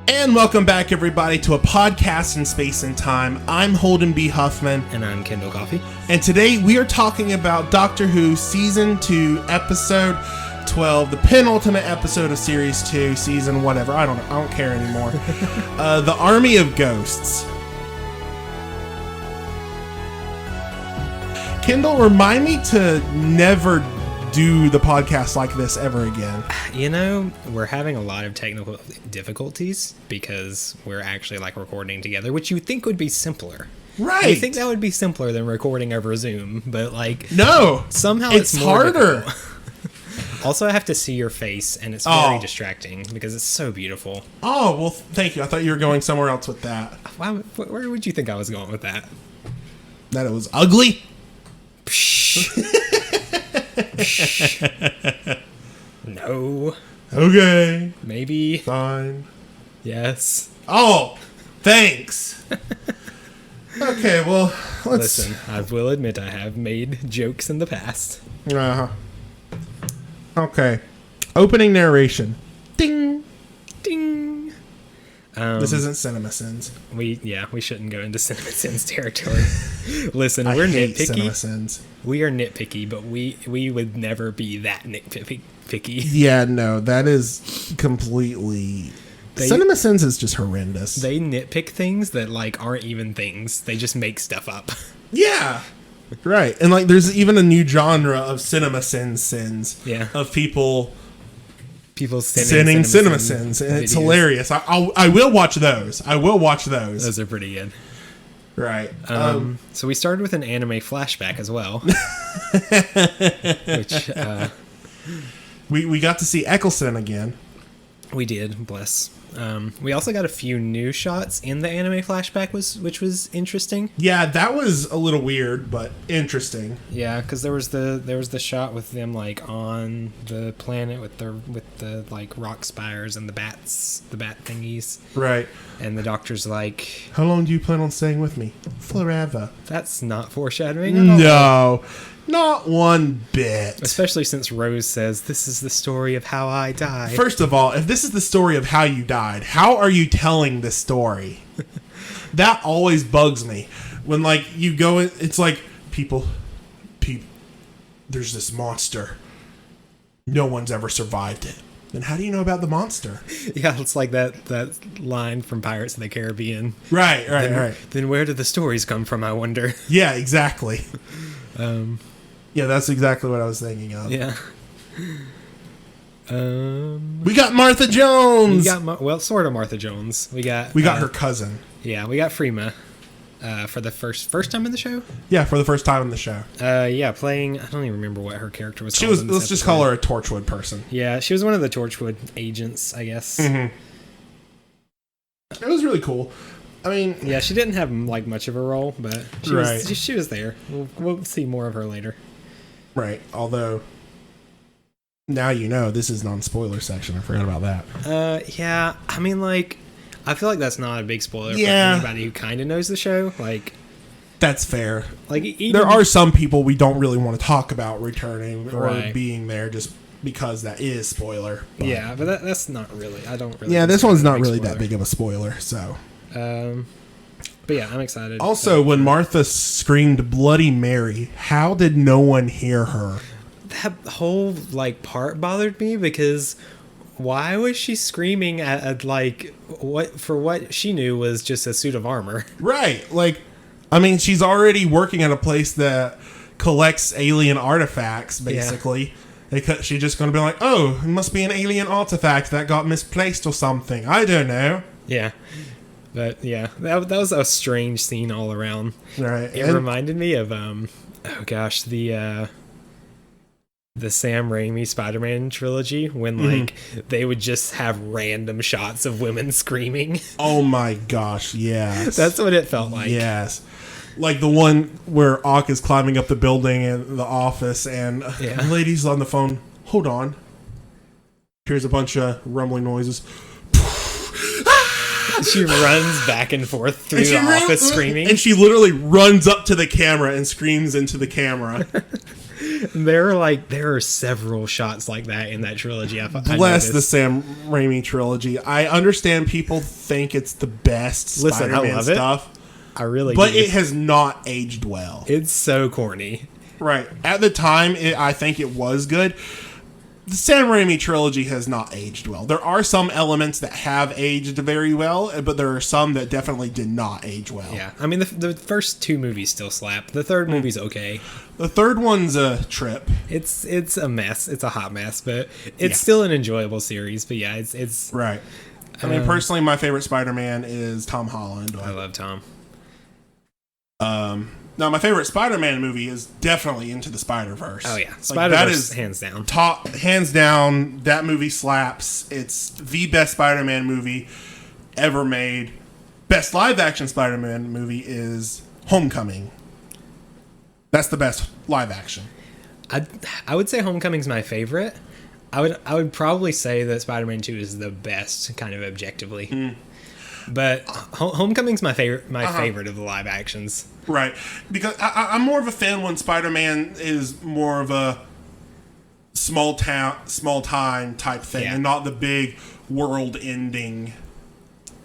And welcome back, everybody, to a podcast in space and time. I'm Holden B. Huffman. And I'm Kendal Coffee. And today we are talking about Doctor Who Season 2, Episode 12, the penultimate episode of Series 2, Season whatever. I don't care anymore. The Army of Ghosts. Kendal, remind me to never do the podcast like this ever again. You know, we're having a lot of technical difficulties because we're actually recording together, which you think would be simpler. Right. You think that would be simpler than recording over Zoom, but no, somehow it's more harder. Difficult. Also, I have to see your face, and it's very distracting because it's so beautiful. Oh, well, thank you. I thought you were going somewhere else with that. Where would you think I was going with that? That it was ugly? No. Okay. Maybe. Fine. Yes. Oh, thanks. Okay, well, let's... Listen, I will admit I have made jokes in the past. Uh-huh. Okay. Opening narration. Ding. Ding. This isn't CinemaSins. We shouldn't go into CinemaSins territory. Listen, we're hate nitpicky. CinemaSins. We are nitpicky, but we would never be that nitpicky. Yeah, no, that is completely... CinemaSins is just horrendous. They nitpick things that aren't even things. They just make stuff up. Yeah. Right. And there's even a new genre of CinemaSins sins. Yeah. Of people sinning CinemaSins. And it's hilarious. I will watch those. Those are pretty good. Right. So we started with an anime flashback as well. Which we got to see Eccleston again. We did, bless. We also got a few new shots in the anime flashback, which was interesting. Yeah, that was a little weird, but interesting. Yeah, because there was the shot with them on the planet with the rock spires and the bat thingies. Right. And the Doctor's how long do you plan on staying with me? Forever. That's not foreshadowing at all. No. Not one bit. Especially since Rose says, this is the story of how I died. First of all, if this is the story of how you died, how are you telling this story? That always bugs me. When, you go in, it's people, there's this monster. No one's ever survived it. Then how do you know about the monster? Yeah, it's like that line from Pirates of the Caribbean. Right. Then where do the stories come from, I wonder? Yeah, exactly. Yeah, that's exactly what I was thinking of. Yeah. We got Martha Jones. Sort of Martha Jones. We got her cousin. Yeah, we got Freema for the first time in the show. Yeah, for the first time in the show. Playing. I don't even remember what her character was. Let's just call her a Torchwood person. Yeah, she was one of the Torchwood agents, I guess. Mm-hmm. It was really cool. I mean, yeah, she didn't have much of a role, but she was there. We'll see more of her later. Right. Although now this is non-spoiler section. I forgot about that. Yeah. I mean, I feel that's not a big spoiler for anybody who kind of knows the show. That's fair. Even, there are some people we don't really want to talk about returning or being there just because that is spoiler. But, yeah, but that's not really. I don't really. Yeah, this one's not really that big of a spoiler. So. But yeah, I'm excited. Also, when Martha screamed Bloody Mary, how did no one hear her? That whole part bothered me because why was she screaming at what she knew was just a suit of armor? Right. She's already working at a place that collects alien artifacts, basically. Yeah. She's just going to be oh, it must be an alien artifact that got misplaced or something. I don't know. Yeah. But yeah, that was a strange scene all around. Right. It reminded me of the Sam Raimi Spider-Man trilogy when they would just have random shots of women screaming. Oh my gosh, yes. That's what it felt like. Yes. The one where Ock is climbing up the building in the office and the lady's on the phone. Hold on. Here's a bunch of rumbling noises. She runs back and forth through the office screaming. And she literally runs up to the camera and screams into the camera. There are several shots like that in that trilogy. Bless the Sam Raimi trilogy. I understand people think it's the best Spider-Man I love stuff. I really But do. it has not aged well. It's so corny. Right. At the time, I think it was good. The Sam Raimi trilogy has not aged well. There are some elements that have aged very well, but there are some that definitely did not age well. Yeah. I mean, the first 2 movies still slap. The third movie's okay. The third one's a trip. It's a mess. It's a hot mess, but it's still an enjoyable series. But yeah, it's right. I mean, personally, my favorite Spider-Man is Tom Holland. I love Tom. Now, my favorite Spider-Man movie is definitely Into the Spider-Verse. Oh yeah, Spider-Verse hands down. Hands down, that movie slaps. It's the best Spider-Man movie ever made. Best live-action Spider-Man movie is Homecoming. That's the best live-action. I would say Homecoming's my favorite. I would probably say that Spider-Man 2 is the best, kind of objectively. But Homecoming's my favorite. Favorite of the live actions. Right, because I'm more of a fan when Spider-Man is more of a small time type thing, and not the big world-ending.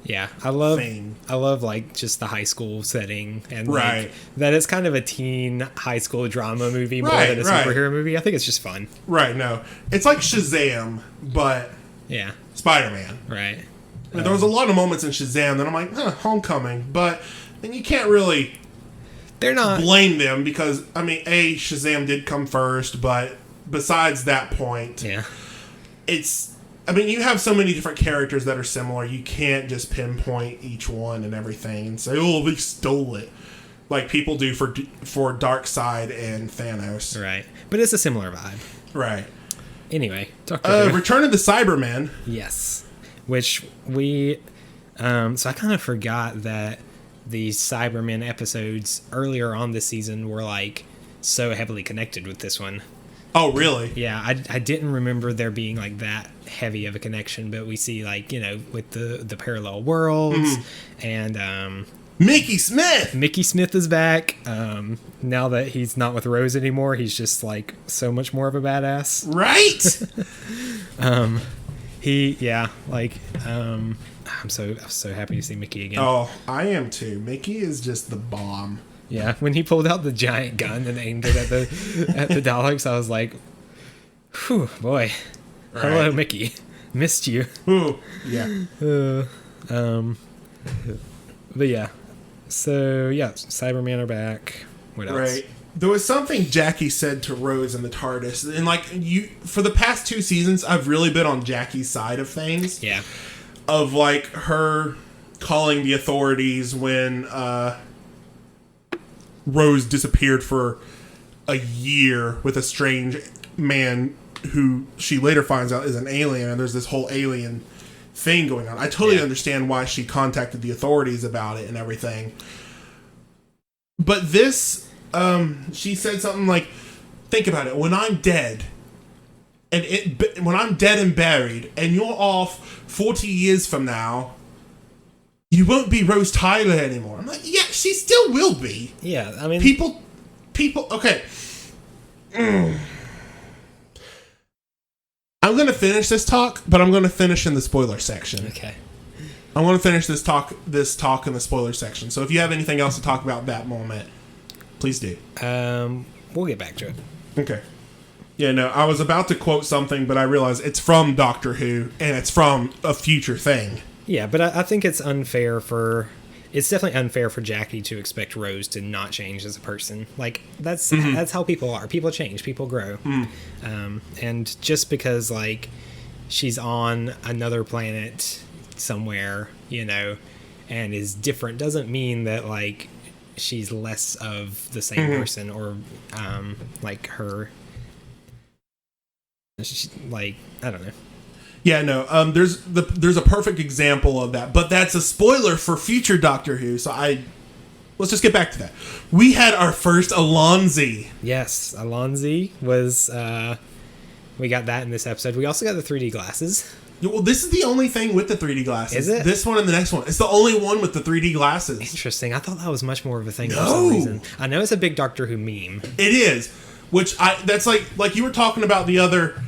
Yeah, I love like just the high school setting and right. like that it's kind of a teen high school drama movie more than a superhero movie. I think it's just fun. Right. No, it's like Shazam, but Spider-Man. Right. There was a lot of moments in Shazam that I'm like, Homecoming, but then you can't really blame them because, I mean, Shazam did come first, but besides that point, I mean, you have so many different characters that are similar, you can't just pinpoint each one and everything and say, oh, they stole it, like people do for Darkseid and Thanos. Right, but it's a similar vibe. Right. Anyway, Return of the Cybermen. Yes. Which we, so I kind of forgot that the Cybermen episodes earlier on this season were like so heavily connected with this one. Oh, really? Yeah, I didn't remember there being like that heavy of a connection, but we see like, you know, with the parallel worlds and Mickey Smith! Mickey Smith is back. Now that he's not with Rose anymore, he's just like so much more of a badass. Right? I'm so happy to see Mickey again. Oh, I am too. Mickey is just the bomb. Yeah, when he pulled out the giant gun and aimed it at the Daleks, I was like, "Whew, boy, right. Hello, Mickey, missed you." Ooh, yeah. But yeah, so yeah, Cybermen are back. What else? Right. There was something Jackie said to Rose in the TARDIS, and like for the past 2 seasons, I've really been on Jackie's side of things. Yeah. Of like her calling the authorities when Rose disappeared for a year with a strange man who she later finds out is an alien, and there's this whole alien thing going on. I totally understand why she contacted the authorities about it and everything. But this, she said something like, think about it, when I'm dead, when I'm dead and buried, and you're off 40 years from now, you won't be Rose Tyler anymore. I'm like, yeah, she still will be. Yeah, I mean... People, okay. I'm going to finish this talk, but I'm going to finish in the spoiler section. Okay. I want to finish this talk in the spoiler section. So if you have anything else to talk about that moment, please do. We'll get back to it. Okay. Yeah, no, I was about to quote something, but I realized it's from Doctor Who, and it's from a future thing. Yeah, but I think it's unfair it's definitely unfair for Jackie to expect Rose to not change as a person. Like, that's how people are. People change. People grow. And just because, like, she's on another planet somewhere, you know, and is different doesn't mean that, like, she's less of the same person or, like, her... Like, I don't know. Yeah, no. There's a perfect example of that, but that's a spoiler for future Doctor Who. So let's just get back to that. We had our first Alonzi. Yes, Alonzi was. We got that in this episode. We also got the 3D glasses. Well, this is the only thing with the 3D glasses. Is it? This one and the next one. It's the only one with the 3D glasses. Interesting. I thought that was much more of a thing for some reason. I know it's a big Doctor Who meme. It is. That's like you were talking about the other,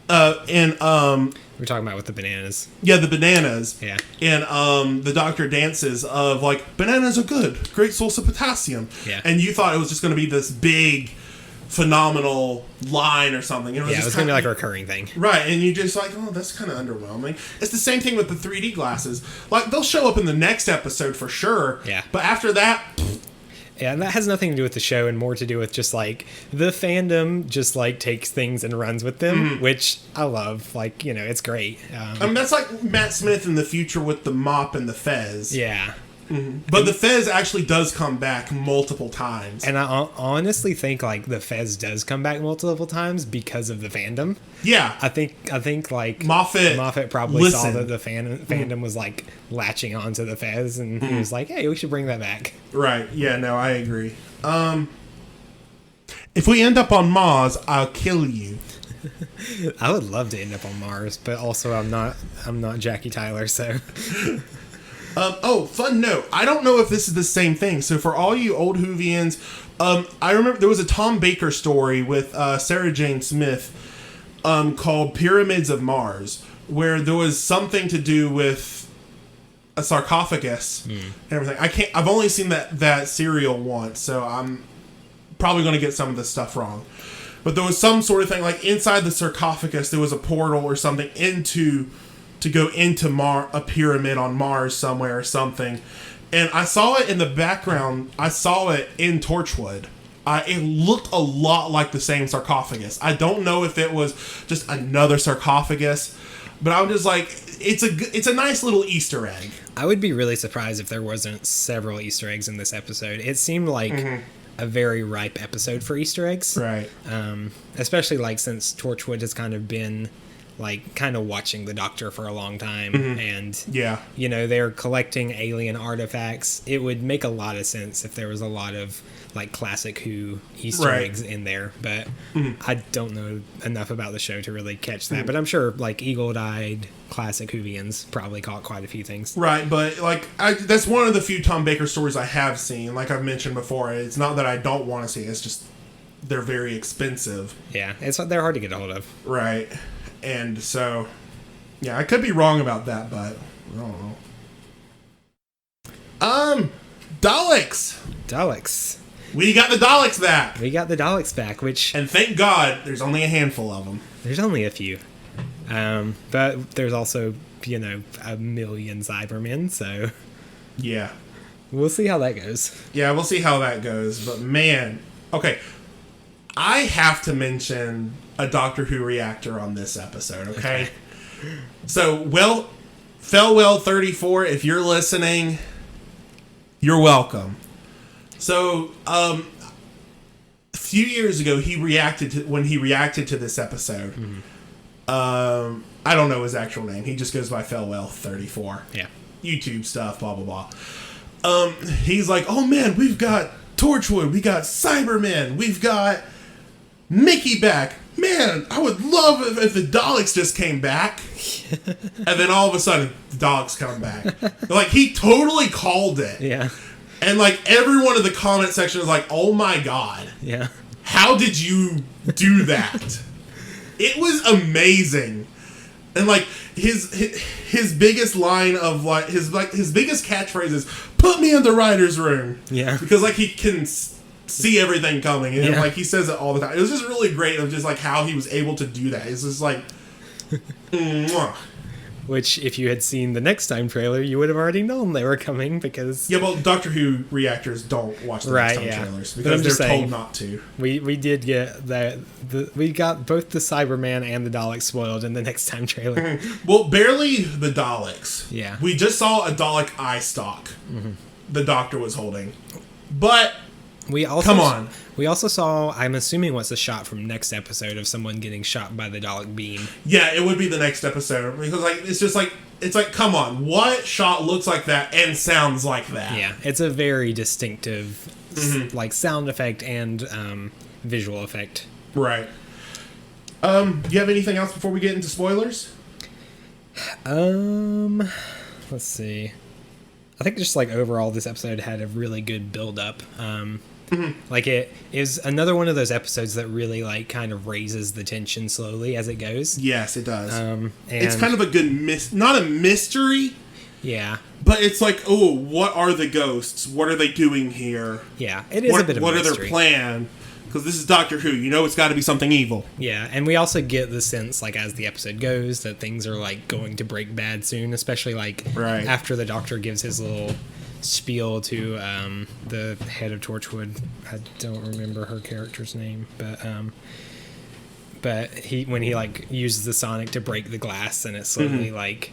we're talking about with the bananas. Yeah, the bananas. Yeah. And the Dr. Dances of, like, bananas are good. Great source of potassium. Yeah. And you thought it was just going to be this big, phenomenal line or something. It was going to be like a recurring thing. Right. And you just like, oh, that's kind of underwhelming. It's the same thing with the 3D glasses. Like, they'll show up in the next episode for sure. Yeah. But after that... Yeah, and that has nothing to do with the show and more to do with just, like, the fandom just, like, takes things and runs with them, which I love. Like, you know, it's great. that's like Matt Smith in the future with the mop and the fez. Yeah. But the fez actually does come back multiple times. And I honestly think, like, the fez does come back multiple times because of the fandom. Yeah. I think like, Moffat probably saw that the fandom was, like, latching onto the fez, and he was like, hey, we should bring that back. Right. Yeah, no, I agree. If we end up on Mars, I'll kill you. I would love to end up on Mars, but also I'm not Jackie Tyler, so... Fun note. I don't know if this is the same thing. So for all you old Whovians, I remember there was a Tom Baker story with Sarah Jane Smith called Pyramids of Mars, where there was something to do with a sarcophagus and everything. I've only seen that serial once, so I'm probably going to get some of this stuff wrong. But there was some sort of thing, like inside the sarcophagus, there was a portal or something to go into a pyramid on Mars somewhere or something. And I saw it in the background. I saw it in Torchwood. It looked a lot like the same sarcophagus. I don't know if it was just another sarcophagus, but I'm just like, it's a nice little Easter egg. I would be really surprised if there wasn't several Easter eggs in this episode. It seemed like a very ripe episode for Easter eggs. Right. Especially like since Torchwood has kind of been like kind of watching the Doctor for a long time, and you know, they're collecting alien artifacts. It would make a lot of sense if there was a lot of like classic Who Easter eggs in there, but I don't know enough about the show to really catch that. But I'm sure like eagle-eyed classic Whovians probably caught quite a few things. Right, but like that's one of the few Tom Baker stories I have seen. Like I've mentioned before, it's not that I don't want to see it, it's just they're very expensive. Yeah, they're hard to get a hold of. Right. And so, yeah, I could be wrong about that, but I don't know. Daleks. We got the Daleks back. And thank God, there's only a handful of them. There's only a few. But there's also, you know, a million Cybermen, so... Yeah. We'll see how that goes. Yeah, we'll see how that goes. But man, okay. I have to mention a Doctor Who reactor on this episode, okay? So, Felwell 34, if you're listening, you're welcome. So, a few years ago, when he reacted to this episode. I don't know his actual name. He just goes by Felwell 34. Yeah. YouTube stuff, blah, blah, blah. He's like, oh man, we've got Torchwood, we got Cybermen, we've got Mickey back. Man, I would love if the Daleks just came back. And then all of a sudden, the Daleks come back. Like, he totally called it. Yeah. And, like, everyone in the comment section is like, oh my God. Yeah. How did you do that? It was amazing. And, like, his biggest line of, like, his biggest catchphrase is, put me in the writer's room. Yeah. Because, like, he can see everything coming, and like he says it all the time. It was just really great of just like how he was able to do that. It's just like mwah. Which if you had seen the Next Time trailer, you would have already known they were coming, because well, Doctor Who reactors don't watch the Next Time trailers because they're told not to. We did get that. We got both the Cyberman and the Daleks spoiled in the Next Time trailer. Well, barely the Daleks. Yeah, we just saw a Dalek eye stalk the Doctor was holding, but we also saw, I'm assuming, what's a shot from next episode of someone getting shot by the Dalek beam. Yeah, it would be the next episode, because like it's like come on, what shot looks like that and sounds like that? Yeah, it's a very distinctive like sound effect and visual effect. Right. Do you have anything else before we get into spoilers? Let's see. I think just like overall this episode had a really good build up. Like, it is another one of those episodes that really, like, kind of raises the tension slowly as it goes. Yes, it does. And it's kind of a good not a mystery. Yeah. But it's like, oh, what are the ghosts? What are they doing here? Yeah, it is a bit of a mystery. What are their plan? Because this is Doctor Who. You know it's got to be something evil. Yeah, and we also get the sense, like, as the episode goes, that things are, like, going to break bad soon, especially, like, after the Doctor gives his little spiel to the head of Torchwood. I don't remember her character's name, but when he, like, uses the sonic to break the glass and it slowly, like,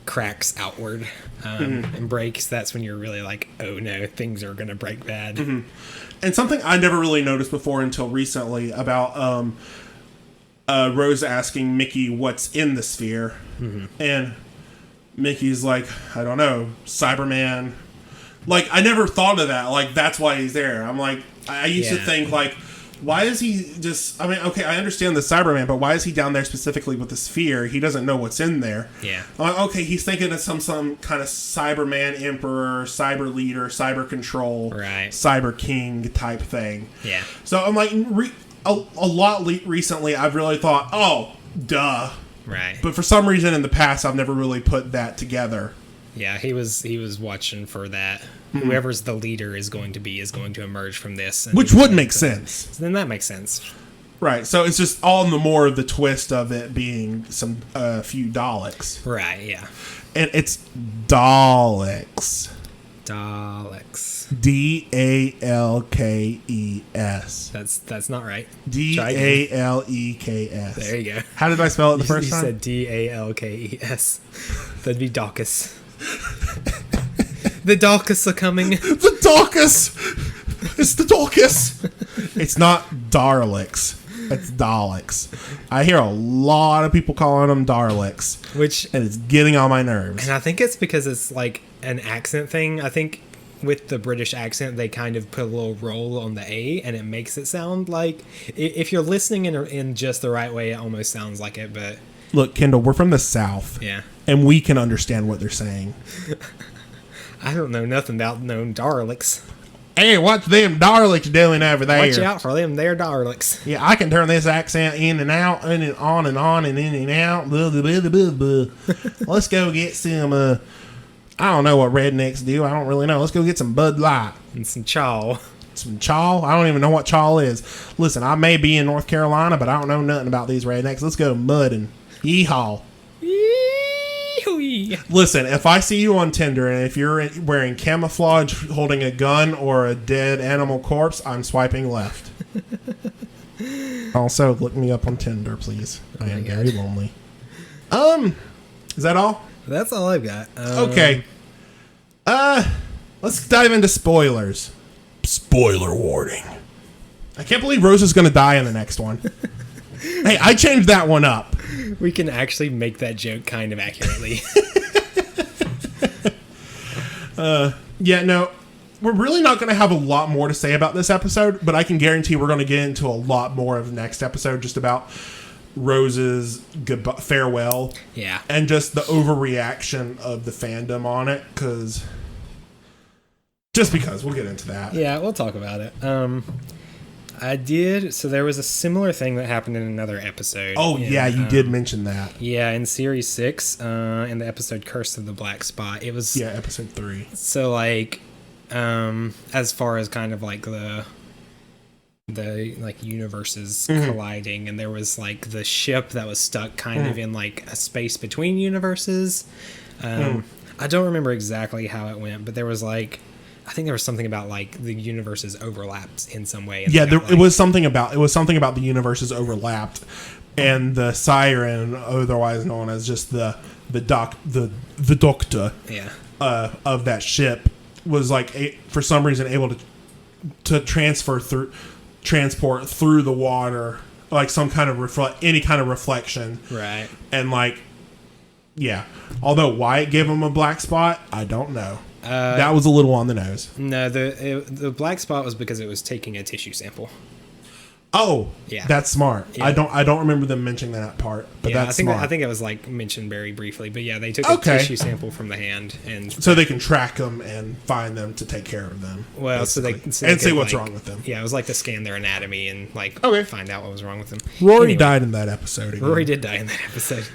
cracks outward and breaks, that's when you're really like, oh no, things are gonna break bad. And something I never really noticed before until recently about Rose asking Mickey what's in the sphere, and Mickey's like, I don't know, Cyberman. Like, I never thought of that. Like, that's why he's there. I'm like, I used to think, like, why is he just... I mean, okay, I understand the Cyberman, but why is he down there specifically with the sphere? He doesn't know what's in there. Yeah. I'm like, okay, he's thinking of some kind of Cyberman Emperor, Cyber Leader, Cyber Control, Cyber King type thing. Yeah. So I'm like, a lot recently, I've really thought, oh, duh. Right. But for some reason in the past, I've never really put that together. Yeah, he was watching for that. Whoever's the leader is going to emerge from this. Which would make sense. So then that makes sense. Right, so it's just all the more of the twist of it being a few Daleks. Right, yeah. And it's Daleks. Daleks. D-A-L-K-E-S. That's not right. D-A-L-E-K-S. There you go. How did I spell it the first time? You said D-A-L-K-E-S. That'd be Dawkins. The Dawkins are coming. The Dawkins! It's the Dawkins! It's not Daleks. It's Daleks. I hear a lot of people calling them Daleks. And it's getting on my nerves. And I think it's because it's like an accent thing. I think with the British accent, they kind of put a little roll on the A, and it makes it sound like... If you're listening in just the right way, it almost sounds like it, but... Look, Kendall, we're from the South. Yeah. And we can understand what they're saying. I don't know nothing about known Daleks. Hey, what's them Daleks doing over there? Watch out for them, they're Daleks. Yeah, I can turn this accent in and out, and on and on, and in and out. Blah, blah, blah, blah, blah. Let's go get some, I don't know what rednecks do. I don't really know. Let's go get some Bud Light. And some chaw. Some chaw? I don't even know what chaw is. Listen, I may be in North Carolina, but I don't know nothing about these rednecks. Let's go mud and yeehaw. Listen, if I see you on Tinder and if you're wearing camouflage, holding a gun or a dead animal corpse, I'm swiping left. Also, look me up on Tinder, please. I am very lonely. Is that all? That's all I've got. Okay. Let's dive into spoilers. Spoiler warning. I can't believe Rose is going to die in the next one. Hey, I changed that one up. We can actually make that joke kind of accurately. Yeah, no, we're really not going to have a lot more to say about this episode, but I can guarantee we're going to get into a lot more of the next episode just about Rose's farewell. Yeah. And just the overreaction of the fandom on it, because we'll get into that. Yeah, we'll talk about it. So there was a similar thing that happened in another episode. Oh, yeah, you did mention that. Yeah, in Series 6, in the episode Curse of the Black Spot, it was... Yeah, episode 3. So, like, as far as kind of, like, the like, universes colliding, and there was, like, the ship that was stuck kind of in, like, a space between universes. I don't remember exactly how it went, but there was, like... I think there was something about like the universes overlapped in some way. Yeah, it was something about the universes overlapped, and the siren, otherwise known as just the doctor, of that ship, was like for some reason able to transport through the water, like some kind of any kind of reflection, right? And like, yeah. Although why it gave him a black spot, I don't know. That was a little on the nose. No, the black spot was because it was taking a tissue sample. Oh, yeah, that's smart. Yeah. I don't remember them mentioning that part, but that's smart. I think it was like mentioned very briefly, but yeah, they took a tissue sample from the hand, and so they can track them and find them to take care of them. Well, basically. so and see what's wrong with them. Yeah, it was like to scan their anatomy and like find out what was wrong with them. Rory died in that episode. Again. Rory did die in that episode.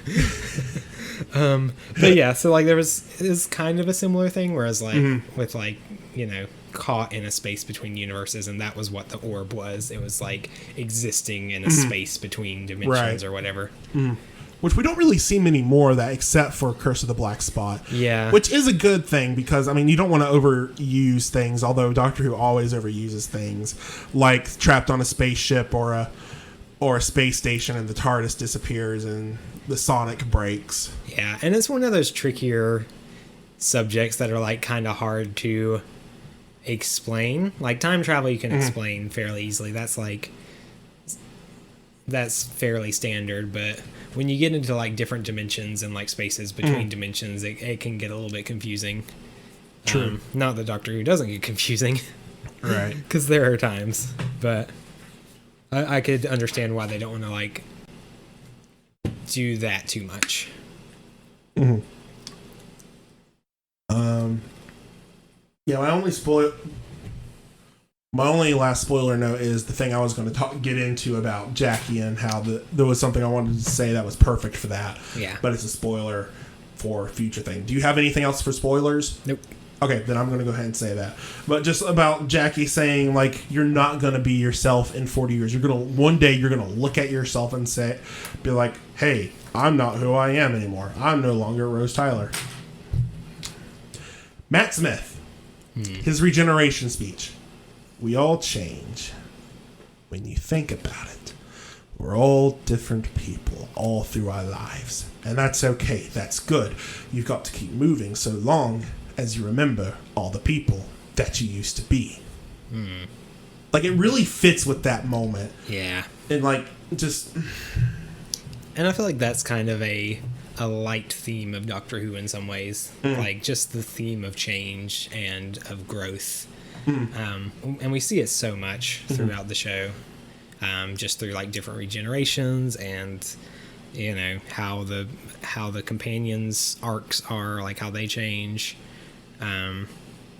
But yeah, so like it was kind of a similar thing, whereas like with like, you know, caught in a space between universes, and that was what the orb was. It was like existing in a space between dimensions or whatever. Which we don't really see many more of that, except for Curse of the Black Spot. Yeah. Which is a good thing, because, I mean, you don't want to overuse things, although Doctor Who always overuses things, like trapped on a spaceship or a space station and the TARDIS disappears and the sonic breaks. Yeah, and it's one of those trickier subjects that are like kind of hard to explain. Like time travel you can explain fairly easily. That's fairly standard, but when you get into like different dimensions and like spaces between dimensions, it can get a little bit confusing. True. Not that Doctor Who doesn't get confusing. Right. Because there are times, but I could understand why they don't want to like do that too much. Yeah, my only last spoiler note is the thing I was going to get into about Jackie and how there was something I wanted to say that was perfect for that. Yeah. But it's a spoiler for a future thing. Do you have anything else for spoilers? Nope. Okay, then I'm going to go ahead and say that. But just about Jackie saying, like, you're not going to be yourself in 40 years. One day you're going to look at yourself and be like, hey, I'm not who I am anymore. I'm no longer Rose Tyler. Matt Smith. His regeneration speech. We all change. When you think about it, we're all different people all through our lives. And that's okay. That's good. You've got to keep moving so long as you remember all the people that you used to be. Like, it really fits with that moment. Yeah. And, like, just... And I feel like that's kind of a light theme of Doctor Who in some ways. Like, just the theme of change and of growth. And we see it so much throughout the show. Just through, like, different regenerations and, you know, how the companions' arcs are, like, how they change. I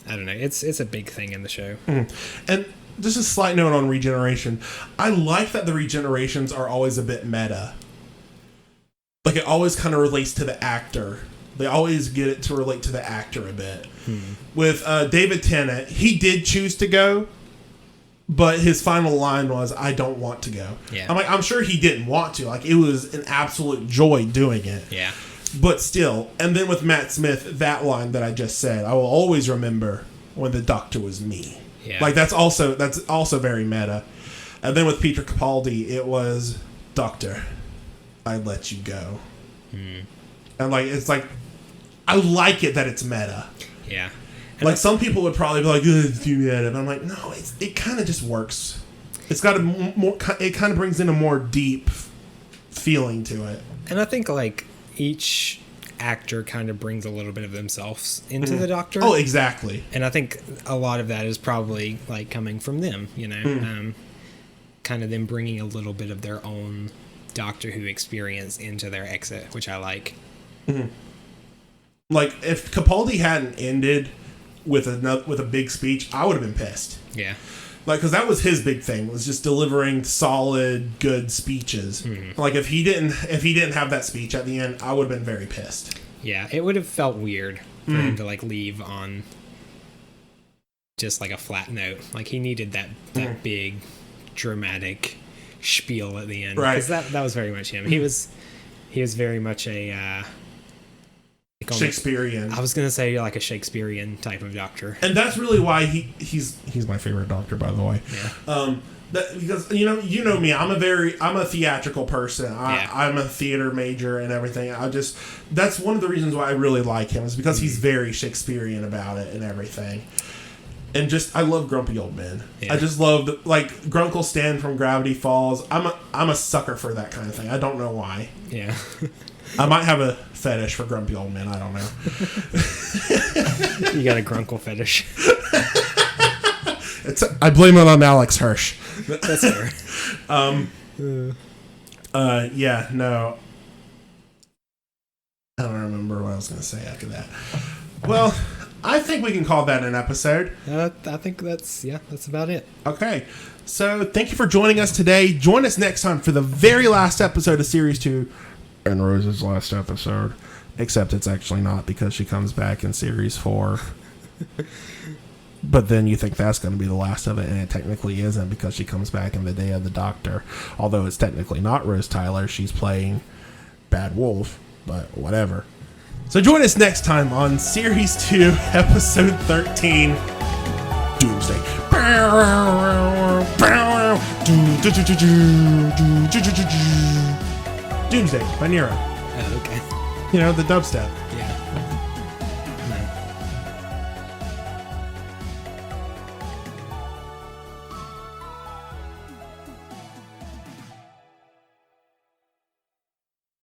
don't know. It's a big thing in the show. And just a slight note on regeneration. I like that the regenerations are always a bit meta. Like, it always kind of relates to the actor. They always get it to relate to the actor a bit. With David Tennant, he did choose to go, but his final line was, I don't want to go. Yeah. I'm like, I'm sure he didn't want to. Like, it was an absolute joy doing it. Yeah. But still, and then with Matt Smith, that line that I just said, I will always remember when the Doctor was me. Yeah. Like, that's also very meta. And then with Peter Capaldi, it was, Doctor, I let you go. And, like, it's like, I like it that it's meta. Yeah. And like, some people would probably be like, it's too meta. But I'm like, no, it kind of just works. It's got it kind of brings in a more deep feeling to it. And I think, like, each actor kind of brings a little bit of themselves into the Doctor. Oh, exactly. And I think a lot of that is probably, like, coming from them, you know? Kind of them bringing a little bit of their own Doctor Who experience into their exit, which I like. Like, if Capaldi hadn't ended with a big speech, I would have been pissed. Yeah. Like, because that was his big thing, was just delivering solid, good speeches. Like, if he didn't have that speech at the end, I would have been very pissed. Yeah, it would have felt weird for him to, like, leave on just, like, a flat note. Like, he needed that big, dramatic spiel at the end. Right. Because that was very much him. He was very much a... Shakespearean. I was gonna say like a Shakespearean type of Doctor, and that's really why he's my favorite Doctor, by the way. Yeah. Because you know me, I'm a theatrical person. I'm a theater major and everything. That's one of the reasons why I really like him, is because he's very Shakespearean about it and everything. And just, I love grumpy old men. Yeah. I just love like Grunkle Stan from Gravity Falls. I'm a sucker for that kind of thing. I don't know why. Yeah. I might have a fetish for grumpy old men. I don't know. You got a grunkle fetish. I blame it on Alex Hirsch. That's fair. Yeah, no. I don't remember what I was going to say after that. Well, I think we can call that an episode. I think that's about it. Okay. So, thank you for joining us today. Join us next time for the very last episode of Series 2. And Rose's last episode. Except it's actually not, because she comes back in Series 4. But then you think that's going to be the last of it, and it technically isn't, because she comes back in the Day of the Doctor. Although it's technically not Rose Tyler. She's playing Bad Wolf. But whatever. So join us next time on Series 2, Episode 13, Doomsday. Doomsday by Nero. Oh, okay. You know, the dubstep.